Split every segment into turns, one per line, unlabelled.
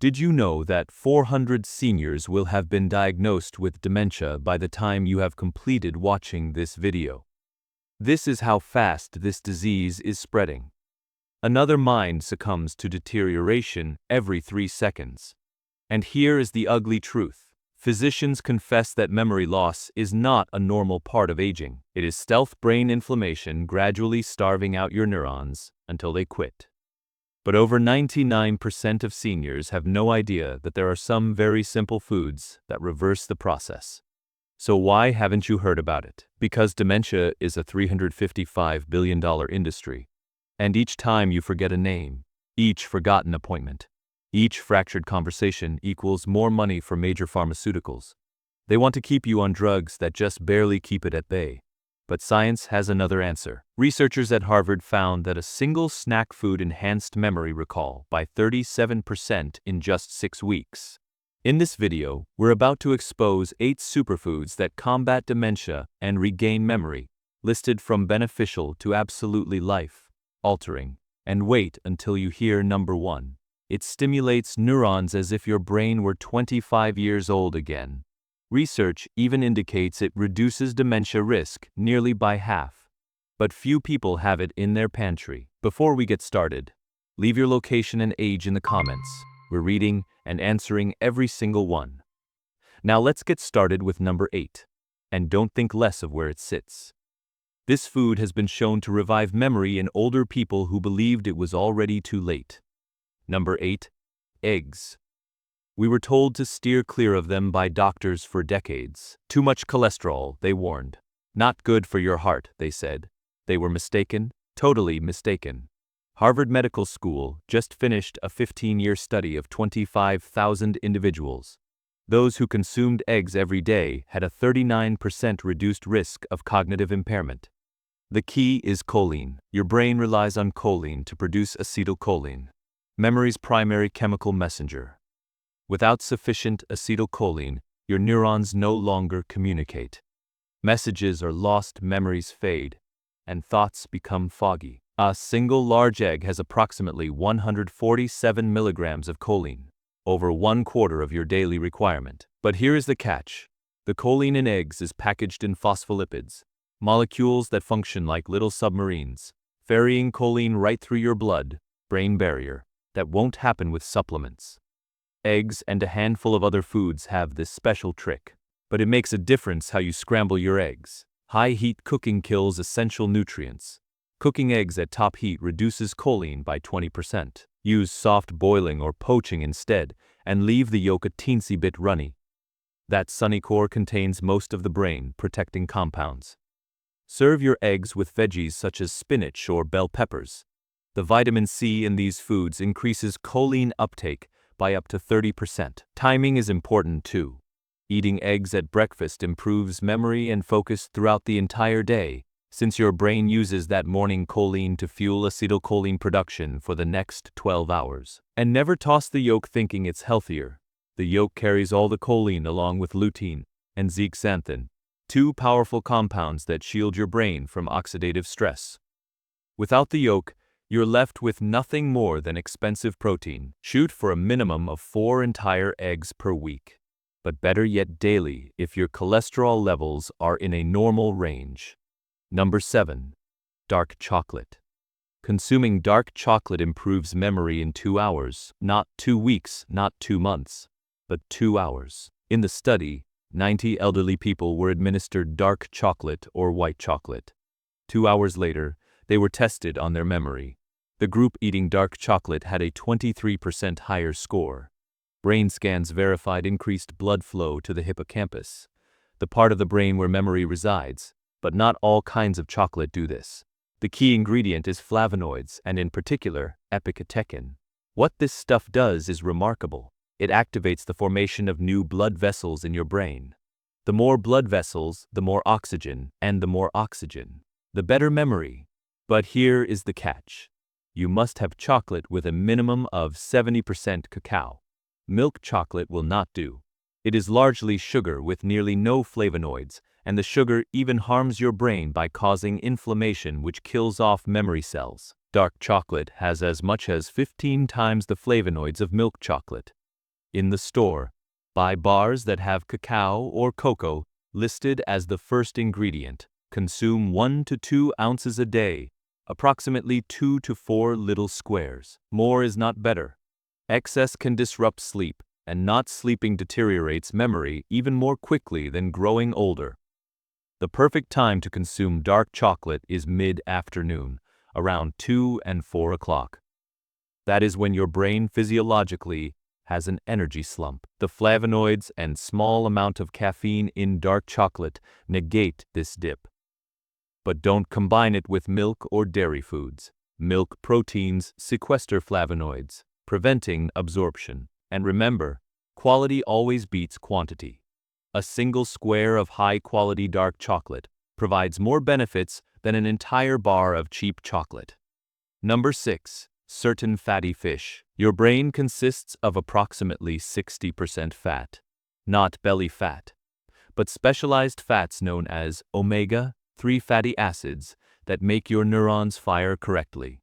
Did you know that 400 seniors will have been diagnosed with dementia by the time you have completed watching this video? This is how fast this disease is spreading. Another mind succumbs to deterioration every 3 seconds. And here is the ugly truth. Physicians confess that memory loss is not a normal part of aging. It is stealth brain inflammation gradually starving out your neurons until they quit. But over 99% of seniors have no idea that there are some very simple foods that reverse the process. So why haven't you heard about it? Because dementia is a $355 billion industry. And each time you forget a name, each forgotten appointment, each fractured conversation equals more money for major pharmaceuticals. They want to keep you on drugs that just barely keep it at bay. But science has another answer. Researchers at Harvard found that a single snack food enhanced memory recall by 37% in just 6 weeks. In this video, we're about to expose 8 superfoods that combat dementia and regain memory, listed from beneficial to absolutely life-altering. And wait until you hear number 1. It stimulates neurons as if your brain were 25 years old again. Research even indicates it reduces dementia risk nearly by half. But few people have it in their pantry. Before we get started, leave your location and age in the comments. We're reading and answering every single one. Now let's get started with number 8. And don't think less of where it sits. This food has been shown to revive memory in older people who believed it was already too late. Number 8. Eggs. We were told to steer clear of them by doctors for decades. Too much cholesterol, they warned. Not good for your heart, they said. They were mistaken, totally mistaken. Harvard Medical School just finished a 15-year study of 25,000 individuals. Those who consumed eggs every day had a 39% reduced risk of cognitive impairment. The key is choline. Your brain relies on choline to produce acetylcholine, memory's primary chemical messenger. Without sufficient acetylcholine, your neurons no longer communicate. Messages are lost, memories fade, and thoughts become foggy. A single large egg has approximately 147 milligrams of choline, over 1/4 of your daily requirement. But here is the catch. The choline in eggs is packaged in phospholipids, molecules that function like little submarines, ferrying choline right through your blood-brain barrier. That won't happen with supplements. Eggs and a handful of other foods have this special trick. But it makes a difference how you scramble your eggs. High heat cooking kills essential nutrients. Cooking eggs at top heat reduces choline by 20%. Use soft boiling or poaching instead, and leave the yolk a teensy bit runny. That sunny core contains most of the brain protecting compounds. Serve your eggs with veggies such as spinach or bell peppers. The vitamin C in these foods increases choline uptake by up to 30%. Timing is important too. Eating eggs at breakfast improves memory and focus throughout the entire day, since your brain uses that morning choline to fuel acetylcholine production for the next 12 hours. And never toss the yolk thinking it's healthier. The yolk carries all the choline along with lutein and zeaxanthin, 2 powerful compounds that shield your brain from oxidative stress. Without the yolk, you're left with nothing more than expensive protein. Shoot for a minimum of 4 entire eggs per week. But better yet daily if your cholesterol levels are in a normal range. Number 7. Dark chocolate. Consuming dark chocolate improves memory in 2 hours. Not 2 weeks, not 2 months, but 2 hours. In the study, 90 elderly people were administered dark chocolate or white chocolate. 2 hours later, they were tested on their memory. The group eating dark chocolate had a 23% higher score. Brain scans verified increased blood flow to the hippocampus, the part of the brain where memory resides, but not all kinds of chocolate do this. The key ingredient is flavonoids, and in particular, epicatechin. What this stuff does is remarkable. It activates the formation of new blood vessels in your brain. The more blood vessels, the more oxygen, and the more oxygen, the better memory. But here is the catch. You must have chocolate with a minimum of 70% cacao. Milk chocolate will not do. It is largely sugar with nearly no flavonoids, and the sugar even harms your brain by causing inflammation which kills off memory cells. Dark chocolate has as much as 15 times the flavonoids of milk chocolate. In the store, buy bars that have cacao or cocoa listed as the first ingredient. Consume 1 to 2 ounces a day, approximately 2 to 4 little squares. More is not better. Excess can disrupt sleep, and not sleeping deteriorates memory even more quickly than growing older. The perfect time to consume dark chocolate is mid-afternoon, around 2 and 4 o'clock. That is when your brain physiologically has an energy slump. The flavonoids and small amount of caffeine in dark chocolate negate this dip. But don't combine it with milk or dairy foods. Milk proteins sequester flavonoids, preventing absorption. And remember, quality always beats quantity. A single square of high-quality dark chocolate provides more benefits than an entire bar of cheap chocolate. Number 6. Certain fatty fish. Your brain consists of approximately 60% fat, not belly fat, but specialized fats known as omega-3 fatty acids that make your neurons fire correctly.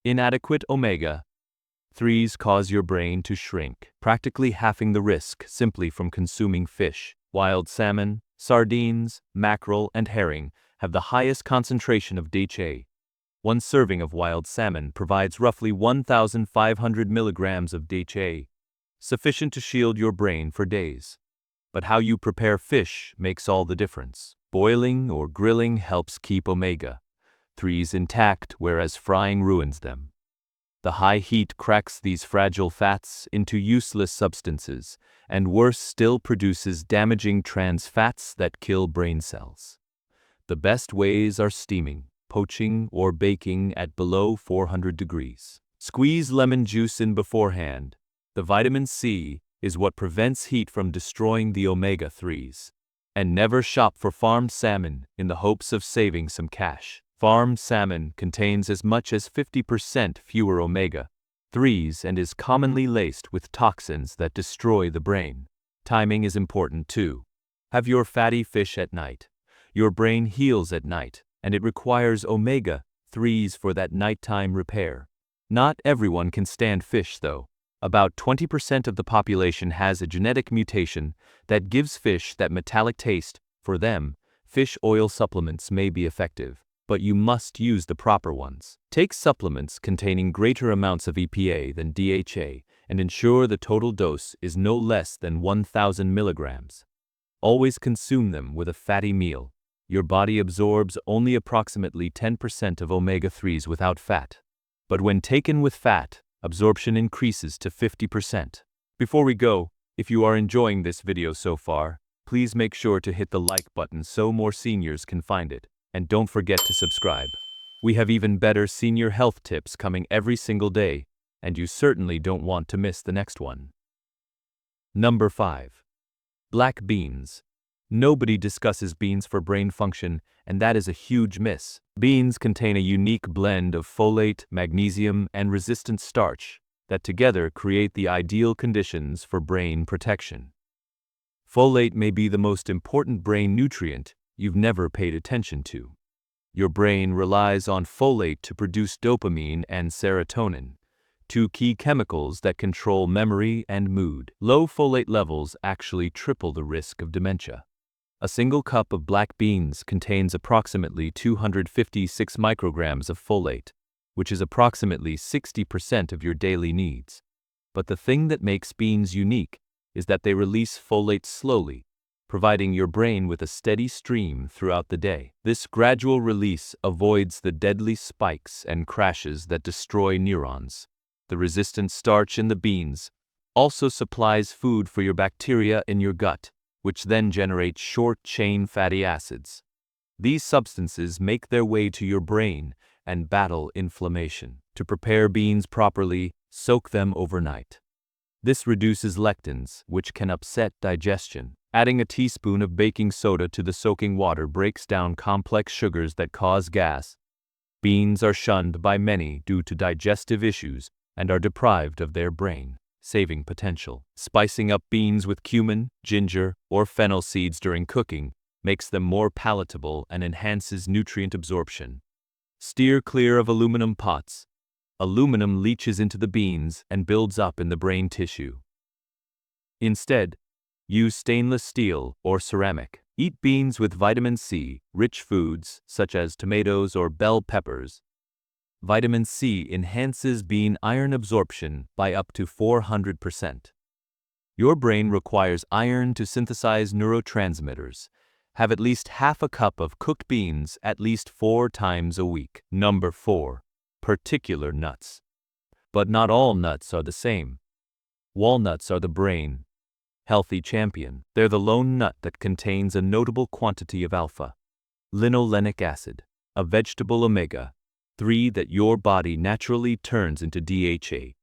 Inadequate omega-3s cause your brain to shrink, practically halving the risk simply from consuming fish. Wild salmon, sardines, mackerel, and herring have the highest concentration of DHA. One serving of wild salmon provides roughly 1,500 milligrams of DHA, sufficient to shield your brain for days. But how you prepare fish makes all the difference. Boiling or grilling helps keep omega-3s intact, whereas frying ruins them. The high heat cracks these fragile fats into useless substances, and worse still produces damaging trans fats that kill brain cells. The best ways are steaming, poaching, or baking at below 400 degrees. Squeeze lemon juice in beforehand. The vitamin C is what prevents heat from destroying the omega-3s. And never shop for farmed salmon in the hopes of saving some cash. Farmed salmon contains as much as 50% fewer omega-3s and is commonly laced with toxins that destroy the brain. Timing is important too. Have your fatty fish at night. Your brain heals at night, and it requires omega-3s for that nighttime repair. Not everyone can stand fish though. About 20% of the population has a genetic mutation that gives fish that metallic taste. For them, fish oil supplements may be effective, but you must use the proper ones. Take supplements containing greater amounts of EPA than DHA and ensure the total dose is no less than 1,000 milligrams. Always consume them with a fatty meal. Your body absorbs only approximately 10% of omega-3s without fat. But when taken with fat, absorption increases to 50%. Before we go, if you are enjoying this video so far, please make sure to hit the like button so more seniors can find it. And don't forget to subscribe. We have even better senior health tips coming every single day, and you certainly don't want to miss the next one. Number 5. Black beans. Nobody discusses beans for brain function, and that is a huge miss. Beans contain a unique blend of folate, magnesium, and resistant starch that together create the ideal conditions for brain protection. Folate may be the most important brain nutrient you've never paid attention to. Your brain relies on folate to produce dopamine and serotonin, two key chemicals that control memory and mood. Low folate levels actually triple the risk of dementia. A single cup of black beans contains approximately 256 micrograms of folate, which is approximately 60% of your daily needs. But the thing that makes beans unique is that they release folate slowly, providing your brain with a steady stream throughout the day. This gradual release avoids the deadly spikes and crashes that destroy neurons. The resistant starch in the beans also supplies food for your bacteria in your gut, which then generate short-chain fatty acids. These substances make their way to your brain and battle inflammation. To prepare beans properly, soak them overnight. This reduces lectins, which can upset digestion. Adding a teaspoon of baking soda to the soaking water breaks down complex sugars that cause gas. Beans are shunned by many due to digestive issues and are deprived of their brain saving potential. Spicing up beans with cumin, ginger, or fennel seeds during cooking makes them more palatable and enhances nutrient absorption. Steer clear of aluminum pots. Aluminum leaches into the beans and builds up in the brain tissue. Instead, use stainless steel or ceramic. Eat beans with vitamin C, rich foods such as tomatoes or bell peppers. Vitamin C enhances bean iron absorption by up to 400%. Your brain requires iron to synthesize neurotransmitters. Have at least half a cup of cooked beans at least 4 times a week. Number 4. Particular nuts. But not all nuts are the same. Walnuts are the brain healthy champion. They're the lone nut that contains a notable quantity of alpha-linolenic acid, a vegetable omega-3 that your body naturally turns into DHA,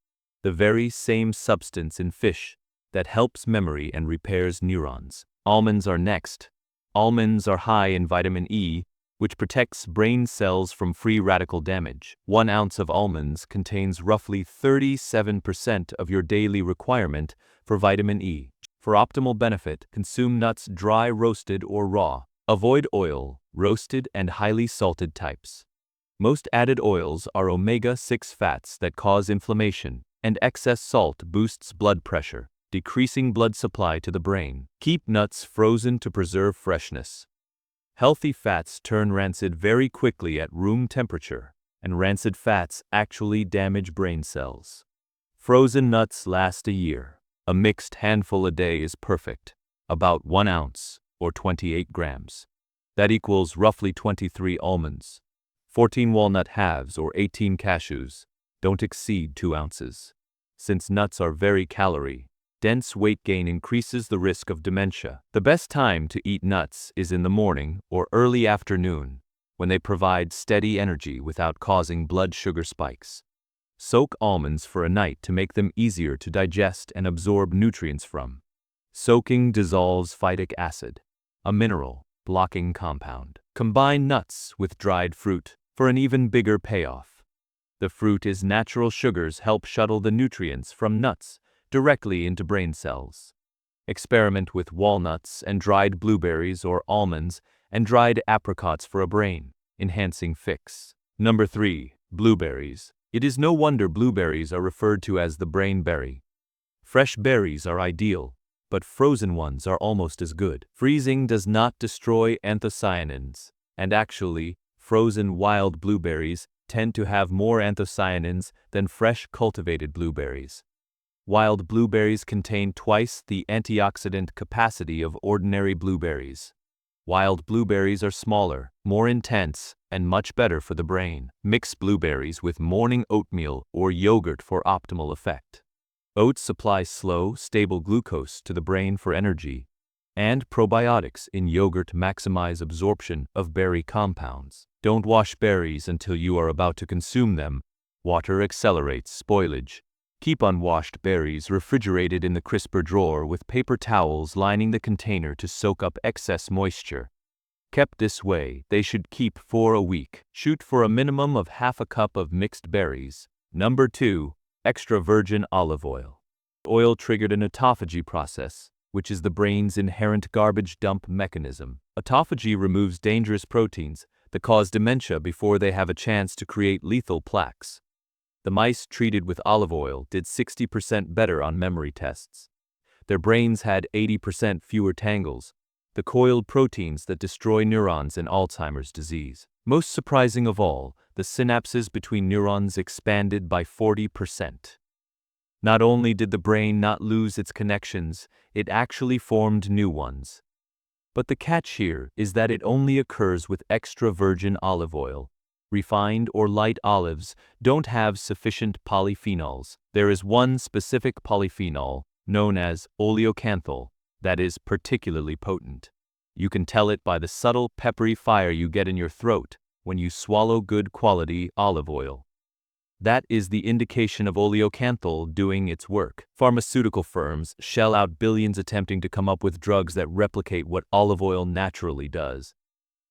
the very same substance in fish that helps memory and repairs neurons. Almonds are next. Almonds are high in vitamin E, which protects brain cells from free radical damage. 1 ounce of almonds contains roughly 37% of your daily requirement for vitamin E. For optimal benefit, consume nuts dry roasted or raw. Avoid oil, roasted and highly salted types. Most added oils are omega-6 fats that cause inflammation, and excess salt boosts blood pressure, decreasing blood supply to the brain. Keep nuts frozen to preserve freshness. Healthy fats turn rancid very quickly at room temperature, and rancid fats actually damage brain cells. Frozen nuts last a year. A mixed handful a day is perfect, about 1 ounce, or 28 grams. That equals roughly 23 almonds. 14 walnut halves or 18 cashews don't exceed 2 ounces. Since nuts are very calorie-dense, weight gain increases the risk of dementia. The best time to eat nuts is in the morning or early afternoon, when they provide steady energy without causing blood sugar spikes. Soak almonds for a night to make them easier to digest and absorb nutrients from. Soaking dissolves phytic acid, a mineral blocking compound. Combine nuts with dried fruit for an even bigger payoff. The fruit is natural sugars help shuttle the nutrients from nuts directly into brain cells. Experiment with walnuts and dried blueberries or almonds and dried apricots for a brain-enhancing fix. Number 3. Blueberries. It is no wonder blueberries are referred to as the brain berry. Fresh berries are ideal, but frozen ones are almost as good. Freezing does not destroy anthocyanins, and actually, frozen wild blueberries tend to have more anthocyanins than fresh cultivated blueberries. Wild blueberries contain twice the antioxidant capacity of ordinary blueberries. Wild blueberries are smaller, more intense, and much better for the brain. Mix blueberries with morning oatmeal or yogurt for optimal effect. Oats supply slow, stable glucose to the brain for energy, and probiotics in yogurt maximize absorption of berry compounds. Don't wash berries until you are about to consume them. Water accelerates spoilage. Keep unwashed berries refrigerated in the crisper drawer with paper towels lining the container to soak up excess moisture. Kept this way, they should keep for a week. Shoot for a minimum of half a cup of mixed berries. Number 2. Extra virgin olive oil. Oil triggered an autophagy process, which is the brain's inherent garbage dump mechanism. Autophagy removes dangerous proteins that cause dementia before they have a chance to create lethal plaques. The mice treated with olive oil did 60% better on memory tests. Their brains had 80% fewer tangles, the coiled proteins that destroy neurons in Alzheimer's disease. Most surprising of all, the synapses between neurons expanded by 40%. Not only did the brain not lose its connections, it actually formed new ones. But the catch here is that it only occurs with extra virgin olive oil. Refined or light olives don't have sufficient polyphenols. There is one specific polyphenol, known as oleocanthal, that is particularly potent. You can tell it by the subtle peppery fire you get in your throat when you swallow good quality olive oil. That is the indication of oleocanthal doing its work. Pharmaceutical firms shell out billions attempting to come up with drugs that replicate what olive oil naturally does.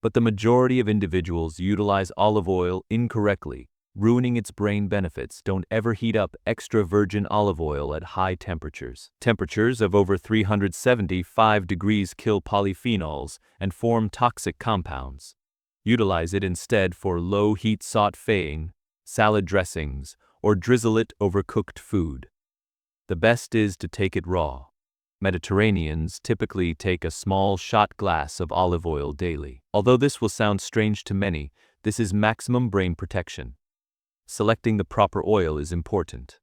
But the majority of individuals utilize olive oil incorrectly, ruining its brain benefits. Don't ever heat up extra virgin olive oil at high temperatures. Temperatures of over 375 degrees kill polyphenols and form toxic compounds. Utilize it instead for low-heat sautéing, salad dressings, or drizzle it over cooked food. The best is to take it raw. Mediterraneans typically take a small shot glass of olive oil daily. Although this will sound strange to many, this is maximum brain protection. Selecting the proper oil is important.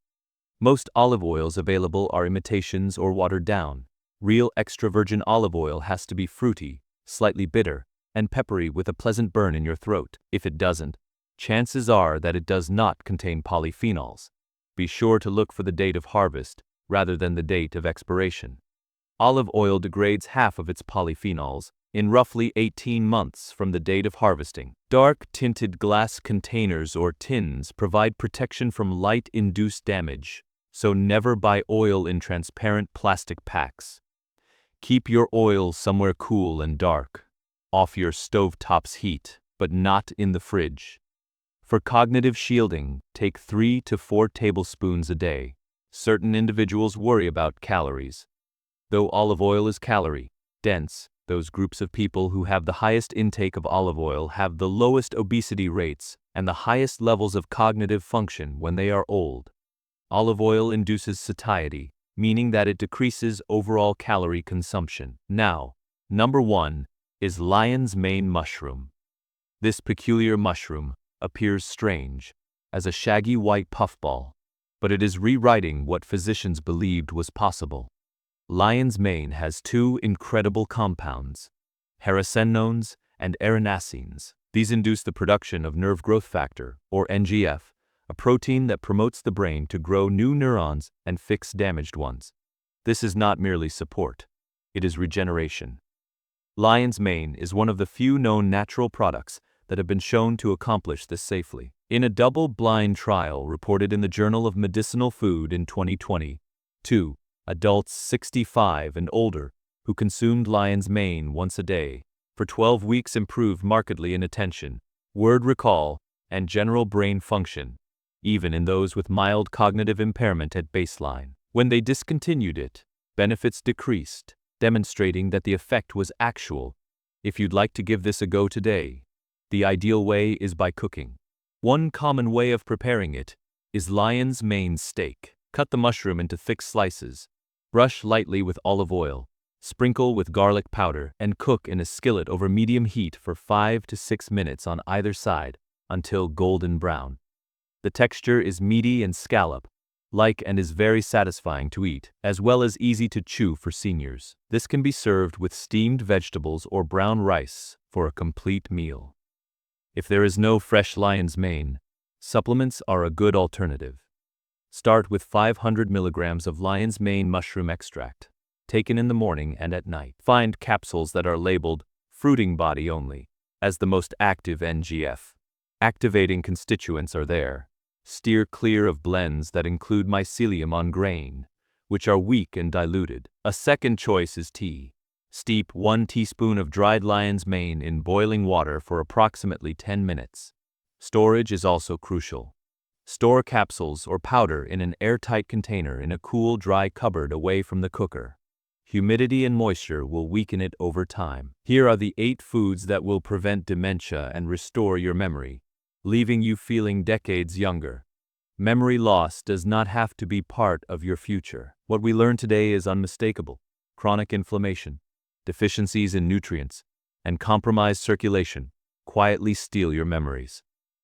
Most olive oils available are imitations or watered down. Real extra virgin olive oil has to be fruity, slightly bitter, and peppery with a pleasant burn in your throat. If it doesn't, chances are that it does not contain polyphenols. Be sure to look for the date of harvest rather than the date of expiration. Olive oil degrades half of its polyphenols in roughly 18 months from the date of harvesting. Dark tinted glass containers or tins provide protection from light-induced damage, so never buy oil in transparent plastic packs. Keep your oil somewhere cool and dark, off your stovetop's heat, but not in the fridge. For cognitive shielding, take 3 to 4 tablespoons a day. Certain individuals worry about calories. Though olive oil is calorie-dense, those groups of people who have the highest intake of olive oil have the lowest obesity rates and the highest levels of cognitive function when they are old. Olive oil induces satiety, meaning that it decreases overall calorie consumption. Now, number 1 is lion's mane mushroom. This peculiar mushroom appears strange, as a shaggy white puffball, but it is rewriting what physicians believed was possible. Lion's mane has 2 incredible compounds, hericenones and erinacines. These induce the production of nerve growth factor, or NGF, a protein that promotes the brain to grow new neurons and fix damaged ones. This is not merely support, it is regeneration. Lion's mane is one of the few known natural products that have been shown to accomplish this safely. In a double-blind trial reported in the Journal of Medicinal Food in 2020, 2 adults 65 and older who consumed lion's mane once a day for 12 weeks improved markedly in attention, word recall, and general brain function, even in those with mild cognitive impairment at baseline. When they discontinued it, benefits decreased, demonstrating that the effect was actual. If you'd like to give this a go today, the ideal way is by cooking. One common way of preparing it is lion's mane steak. Cut the mushroom into thick slices. Brush lightly with olive oil, sprinkle with garlic powder, and cook in a skillet over medium heat for 5 to 6 minutes on either side until golden brown. The texture is meaty and scallop-like and is very satisfying to eat, as well as easy to chew for seniors. This can be served with steamed vegetables or brown rice for a complete meal. If there is no fresh lion's mane, supplements are a good alternative. Start with 500 milligrams of lion's mane mushroom extract, taken in the morning and at night. Find capsules that are labeled fruiting body only, as the most active NGF. Activating constituents are there. Steer clear of blends that include mycelium on grain, which are weak and diluted. A second choice is tea. Steep 1 teaspoon of dried lion's mane in boiling water for approximately 10 minutes. Storage is also crucial. Store capsules or powder in an airtight container in a cool, dry cupboard away from the cooker. Humidity and moisture will weaken it over time. Here are the 8 foods that will prevent dementia and restore your memory, leaving you feeling decades younger. Memory loss does not have to be part of your future. What we learned today is unmistakable. Chronic inflammation, deficiencies in nutrients, and compromised circulation quietly steal your memories.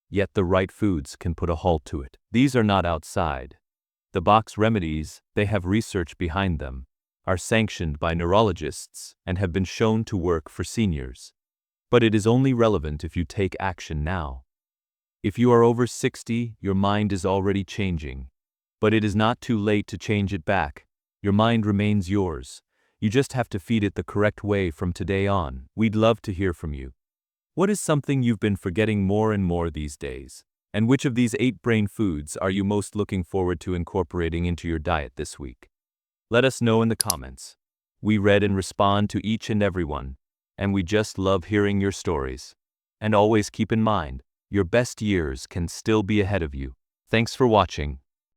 Yet the right foods can put a halt to it. These are not outside the box remedies, they have research behind them, are sanctioned by neurologists, and have been shown to work for seniors. But it is only relevant if you take action now. If you are over 60, your mind is already changing. But it is not too late to change it back. Your mind remains yours. You just have to feed it the correct way from today on. We'd love to hear from you. What is something you've been forgetting more and more these days? And which of these 8 brain foods are you most looking forward to incorporating into your diet this week? Let us know in the comments. We read and respond to each and every one, and we just love hearing your stories. And always keep in mind, your best years can still be ahead of you. Thanks for watching.